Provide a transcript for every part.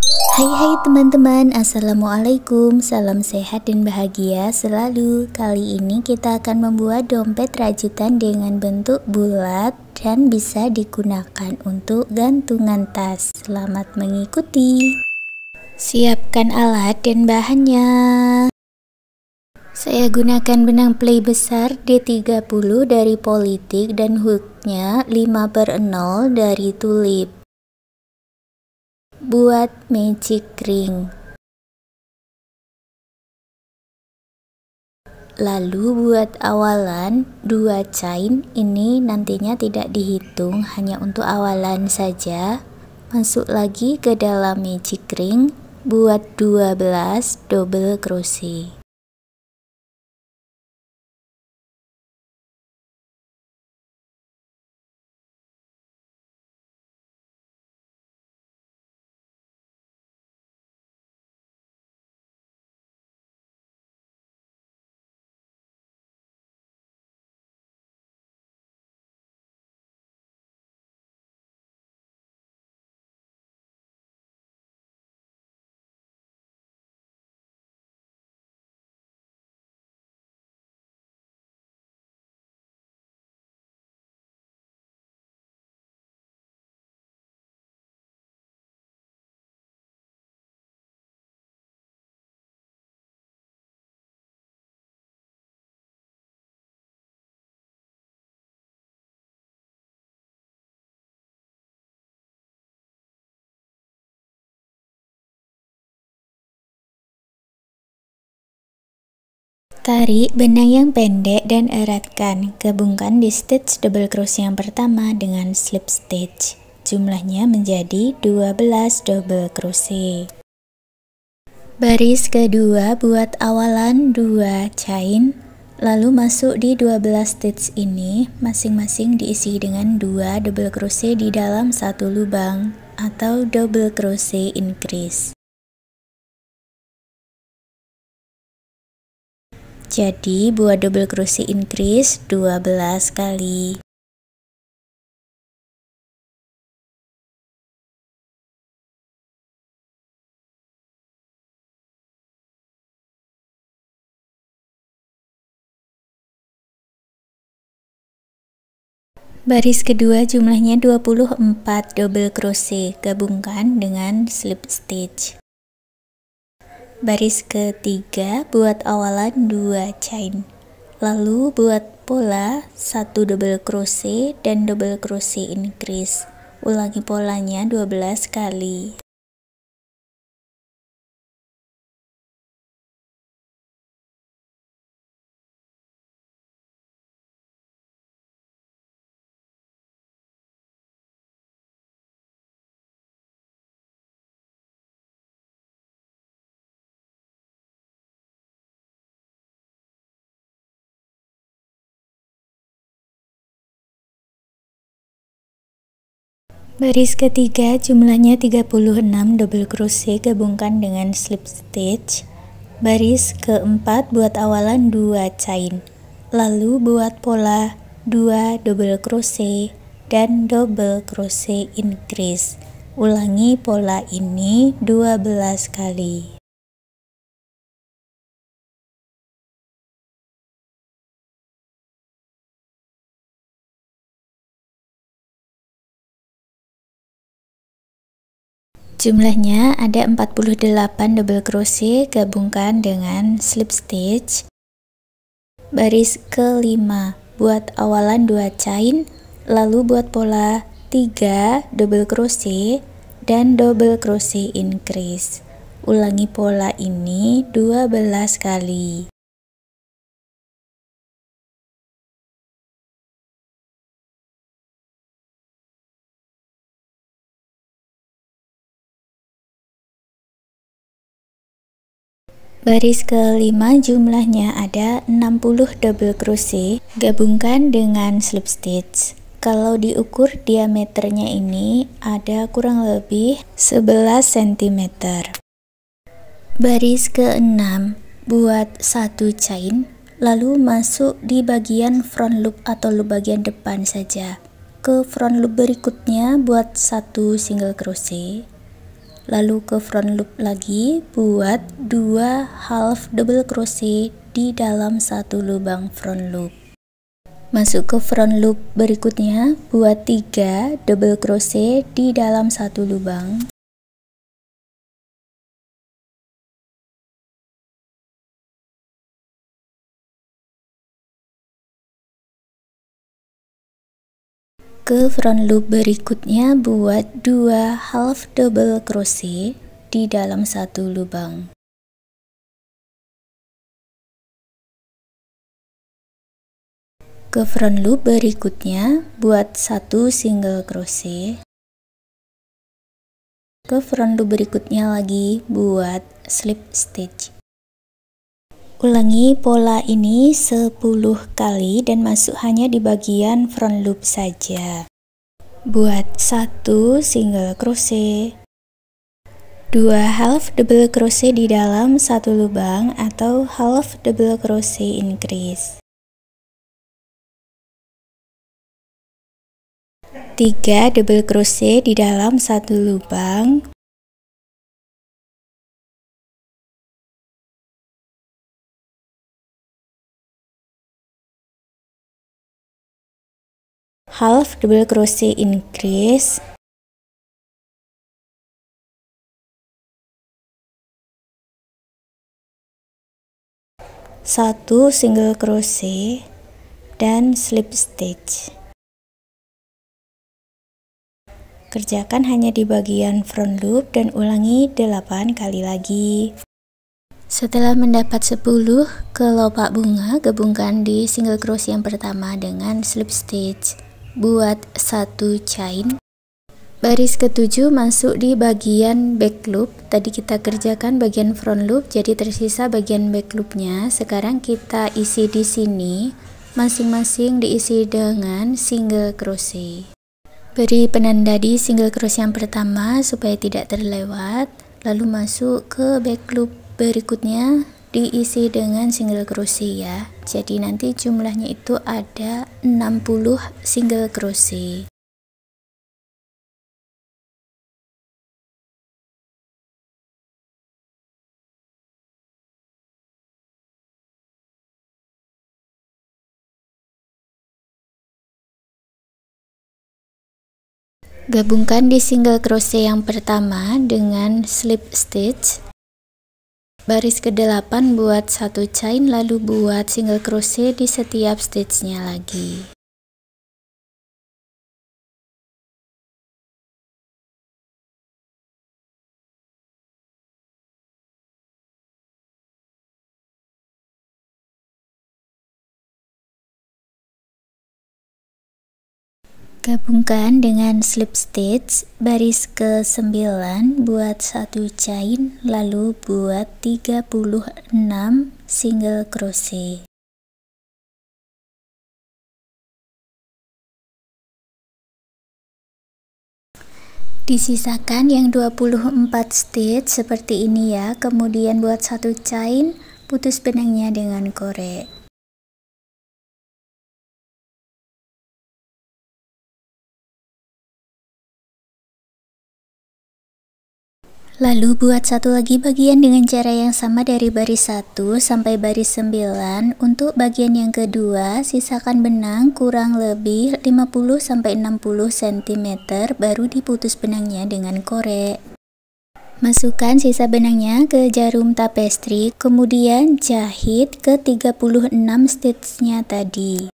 Hai teman-teman, assalamualaikum, salam sehat dan bahagia selalu. Kali ini kita akan membuat dompet rajutan dengan bentuk bulat dan bisa digunakan untuk gantungan tas. Selamat mengikuti. Siapkan alat dan bahannya. Saya gunakan benang play besar D30 dari Politik dan hooknya 5/0 dari Tulip. Buat magic ring. Lalu buat awalan 2 chain, ini nantinya tidak dihitung, hanya untuk awalan saja. Masuk lagi ke dalam magic ring, buat 12 double crochet. Tarik benang yang pendek dan eratkan, gabungkan di stitch double crochet yang pertama dengan slip stitch. Jumlahnya menjadi 12 double crochet. Baris kedua buat awalan 2 chain, lalu masuk di 12 stitch ini, masing-masing diisi dengan 2 double crochet di dalam satu lubang atau double crochet increase. Jadi buat double crochet increase 12 kali. Baris kedua jumlahnya 24 double crochet, gabungkan dengan slip stitch. Baris ketiga buat awalan 2 chain, lalu buat pola 1 double crochet dan double crochet increase. Ulangi polanya 12 kali. Baris ketiga jumlahnya 36 double crochet, gabungkan dengan slip stitch. Baris keempat buat awalan 2 chain, lalu buat pola 2 double crochet dan double crochet increase. Ulangi pola ini 12 kali. Jumlahnya ada 48 double crochet, gabungkan dengan slip stitch. Baris kelima buat awalan 2 chain, lalu buat pola 3 double crochet dan double crochet increase. Ulangi pola ini 12 kali. Baris kelima jumlahnya ada 60 double crochet, gabungkan dengan slip stitch. Kalau diukur diameternya ini ada kurang lebih 11 cm. Baris keenam buat 1 chain, lalu masuk di bagian front loop atau loop bagian depan saja. Ke front loop berikutnya buat 1 single crochet, lalu ke front loop lagi, buat 2 half double crochet di dalam satu lubang front loop. Masuk ke front loop berikutnya, buat 3 double crochet di dalam satu lubang. Ke front loop berikutnya, buat 2 half double crochet di dalam satu lubang. Ke front loop berikutnya, buat 1 single crochet. Ke front loop berikutnya lagi, buat slip stitch. Ulangi pola ini 10 kali dan masuk hanya di bagian front loop saja. Buat 1 single crochet, 2 half double crochet di dalam satu lubang atau half double crochet increase, 3 double crochet di dalam satu lubang, half double crochet increase, 1 single crochet dan slip stitch. Kerjakan hanya di bagian front loop dan ulangi 8 kali lagi. Setelah mendapat 10 kelopak bunga, gabungkan di single crochet yang pertama dengan slip stitch. Buat 1 chain. Baris ke-7 masuk di bagian back loop. Tadi kita kerjakan bagian front loop, jadi tersisa bagian back loopnya. Sekarang kita isi di sini, masing-masing diisi dengan single crochet. Beri penanda di single crochet yang pertama supaya tidak terlewat, lalu masuk ke back loop berikutnya, diisi dengan single crochet ya. Jadi nanti jumlahnya itu ada 60 single crochet. Gabungkan di single crochet yang pertama dengan slip stitch. Baris ke-8 buat 1 chain, lalu buat single crochet di setiap stitchnya lagi. Gabungkan dengan slip stitch. Baris ke-9 buat 1 chain, lalu buat 36 single crochet. Disisakan yang 24 stitch seperti ini ya. Kemudian buat 1 chain, putus benangnya dengan korek. Lalu buat satu lagi bagian dengan cara yang sama dari baris 1 sampai baris 9. Untuk bagian yang kedua, sisakan benang kurang lebih 50-60 cm, baru diputus benangnya dengan korek. Masukkan sisa benangnya ke jarum tapestri, kemudian jahit ke 36 stitchnya tadi.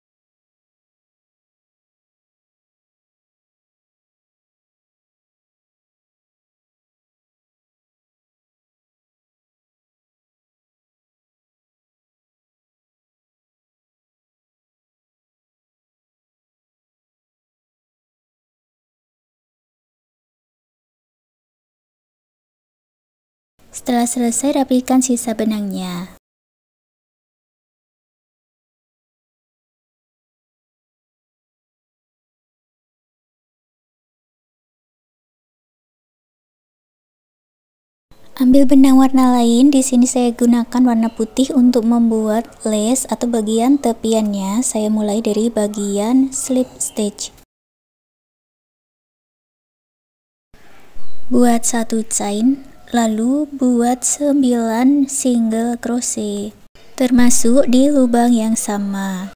Setelah selesai, rapikan sisa benangnya. Ambil benang warna lain. Di sini saya gunakan warna putih untuk membuat lace atau bagian tepiannya. Saya mulai dari bagian slip stitch. Buat 1 chain, lalu buat 9 single crochet, termasuk di lubang yang sama.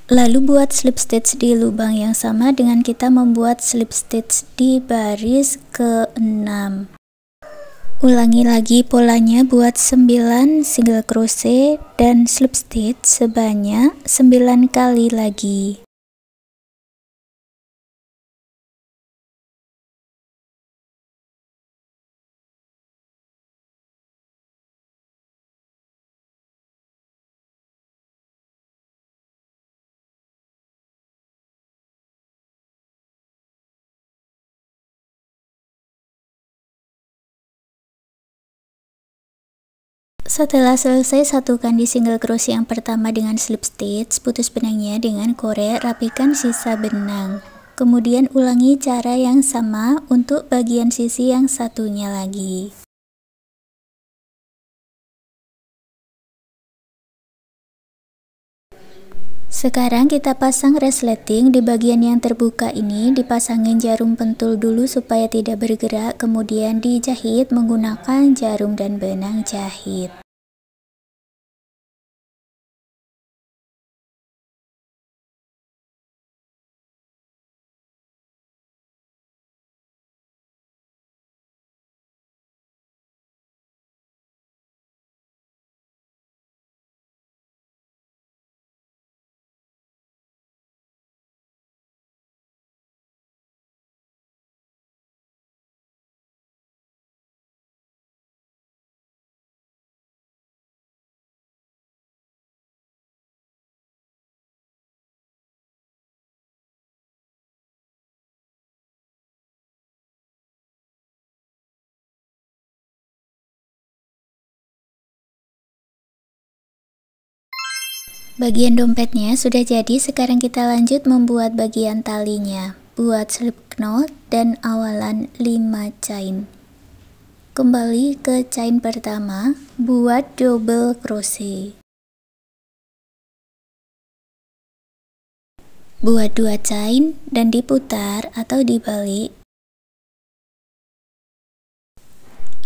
Lalu buat slip stitch di lubang yang sama dengan kita membuat slip stitch di baris ke-6. Ulangi lagi polanya, buat 9 single crochet dan slip stitch sebanyak 9 kali lagi. Setelah selesai, satukan di single crochet yang pertama dengan slip stitch, putus benangnya dengan korek, rapikan sisa benang. Kemudian ulangi cara yang sama untuk bagian sisi yang satunya lagi. Sekarang kita pasang resleting. Di bagian yang terbuka ini dipasangin jarum pentul dulu supaya tidak bergerak, kemudian dijahit menggunakan jarum dan benang jahit. Bagian dompetnya sudah jadi, sekarang kita lanjut membuat bagian talinya. Buat slip knot dan awalan 5 chain. Kembali ke chain pertama, buat double crochet. Buat 2 chain dan diputar atau dibalik.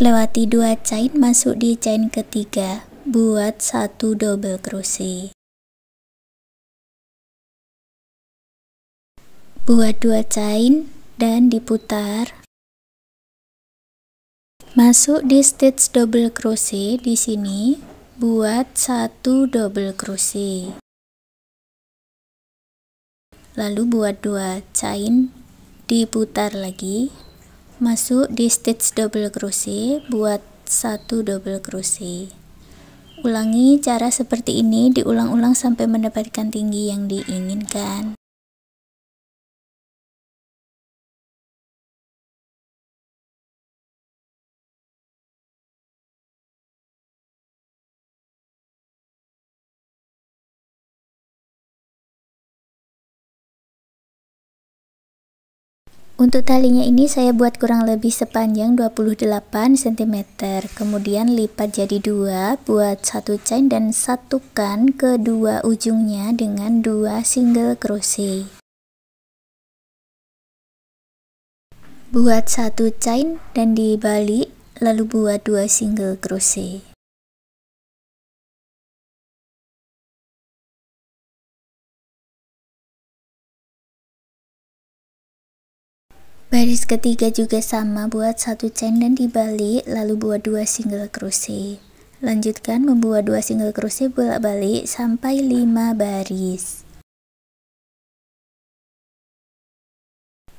Lewati 2 chain, masuk di chain ketiga, buat 1 double crochet. Buat 2 chain dan diputar. Masuk di stitch double crochet di sini, buat 1 double crochet. Lalu buat 2 chain, diputar lagi. Masuk di stitch double crochet, buat 1 double crochet. Ulangi cara seperti ini, diulang-ulang sampai mendapatkan tinggi yang diinginkan. Untuk talinya ini saya buat kurang lebih sepanjang 28 cm, kemudian lipat jadi 2, buat 1 chain dan satukan kedua ujungnya dengan 2 single crochet. Buat 1 chain dan dibalik, lalu buat 2 single crochet. Baris ketiga juga sama, buat 1 chain dan dibalik, lalu buat 2 single crochet. Lanjutkan membuat 2 single crochet bolak-balik sampai 5 baris.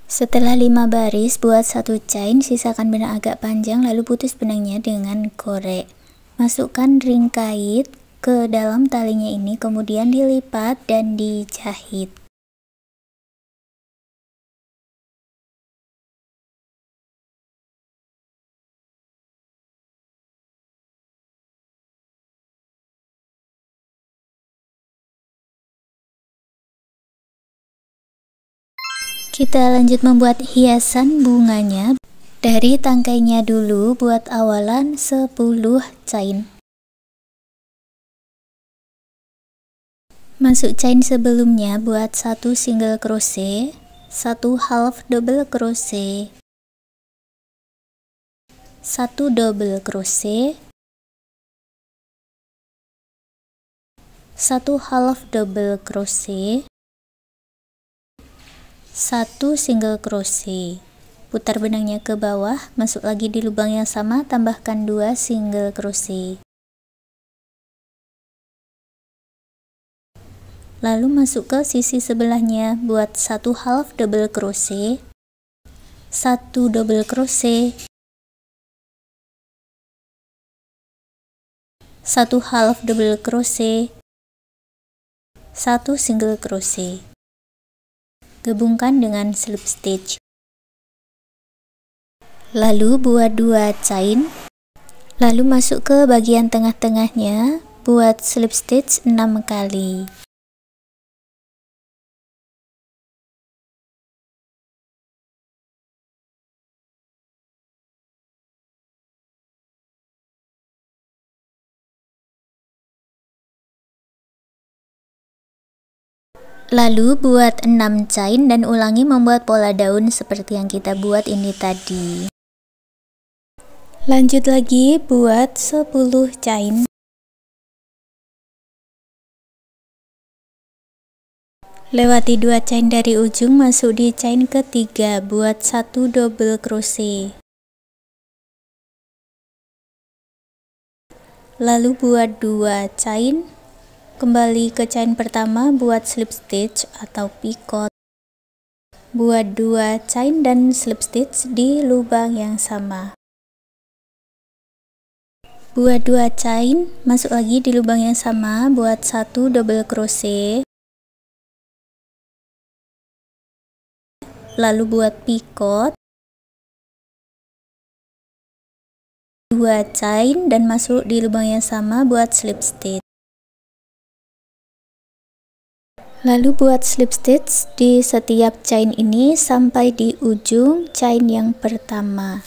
Setelah 5 baris, buat 1 chain, sisakan benang agak panjang, lalu putus benangnya dengan korek. Masukkan ring kait ke dalam talinya ini, kemudian dilipat dan dijahit. Kita lanjut membuat hiasan bunganya. Dari tangkainya dulu buat awalan 10 chain. Masuk chain sebelumnya buat 1 single crochet, 1 half double crochet, 1 double crochet, 1 half double crochet, 1 single crochet. Putar benangnya ke bawah, masuk lagi di lubang yang sama, tambahkan 2 single crochet. Lalu masuk ke sisi sebelahnya, buat 1 half double crochet, 1 double crochet, 1 half double crochet, 1 single crochet. Gabungkan dengan slip stitch. Lalu buat 2 chain. Lalu masuk ke bagian tengah-tengahnya, buat slip stitch 6 kali. Lalu buat 6 chain dan ulangi membuat pola daun seperti yang kita buat ini tadi. Lanjut lagi buat 10 chain. Lewati 2 chain dari ujung, masuk di chain ketiga, buat 1 double crochet. Lalu buat 2 chain. Kembali ke chain pertama, buat slip stitch atau picot. Buat 2 chain dan slip stitch di lubang yang sama. Buat 2 chain, masuk lagi di lubang yang sama, buat 1 double crochet. Lalu buat picot. 2 chain dan masuk di lubang yang sama, buat slip stitch. Lalu buat slip stitch di setiap chain ini sampai di ujung chain yang pertama.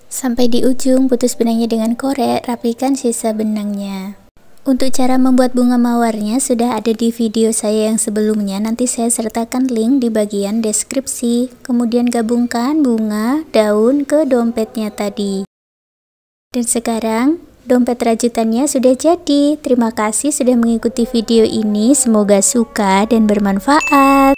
Sampai di ujung, putus benangnya dengan korek, rapikan sisa benangnya. Untuk cara membuat bunga mawarnya sudah ada di video saya yang sebelumnya, nanti saya sertakan link di bagian deskripsi. Kemudian gabungkan bunga, daun ke dompetnya tadi. Dan sekarang dompet rajutannya sudah jadi. Terima kasih sudah mengikuti video ini, semoga suka dan bermanfaat.